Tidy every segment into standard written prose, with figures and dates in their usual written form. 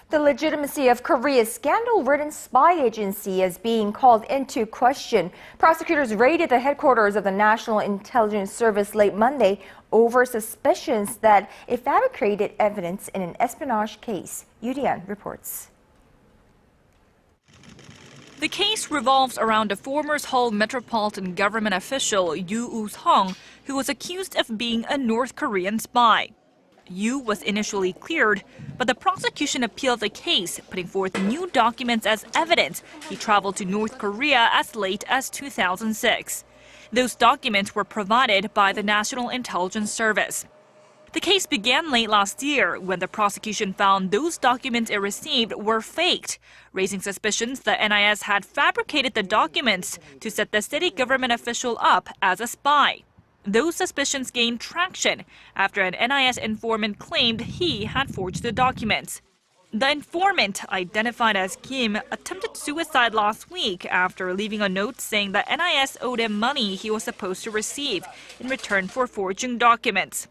The legitimacy of Korea's scandal-ridden spy agency is being called into question. Prosecutors raided the headquarters of the National Intelligence Service late Monday over suspicions that it fabricated evidence in an espionage case. Yoo Li-an reports. The case revolves around a former Seoul Metropolitan Government official, Yoo Woo-seong, who was accused of being a North Korean spy. Yoo was initially cleared, but the prosecution appealed the case, putting forth new documents as evidence he traveled to North Korea as late as 2006. Those documents were provided by the National Intelligence Service. The case began late last year when the prosecution found those documents it received were faked, raising suspicions the NIS had fabricated the documents to set the city government official up as a spy. Those suspicions gained traction after an NIS informant claimed he had forged the documents. The informant, identified as Kim, attempted suicide last week after leaving a note saying that NIS owed him money he was supposed to receive in return for forging documents.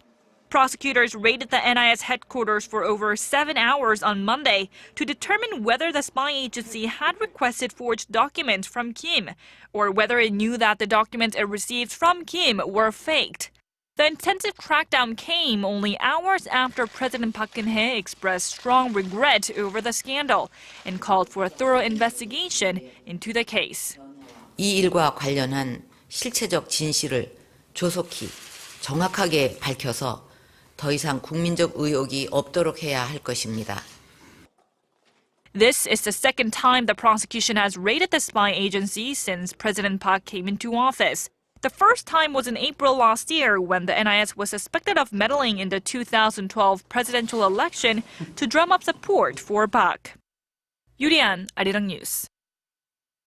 Prosecutors raided the NIS headquarters for over 7 hours on Monday to determine whether the spy agency had requested forged documents from Kim, or whether it knew that the documents it received from Kim were faked. The intensive crackdown came only hours after President Park Geun-hye expressed strong regret over the scandal and called for a thorough investigation into the case. 이 일과 관련한 실체적 진실을 조속히 정확하게 밝혀서 더 이상 국민적 의혹이 없도록 해야 할 것입니다. This is the second time the prosecution has raided the spy agency since President Park came into office. The first time was in April last year when the NIS was suspected of meddling in the 2012 presidential election to drum up support for Park. Yoo Li-an, Arirang News.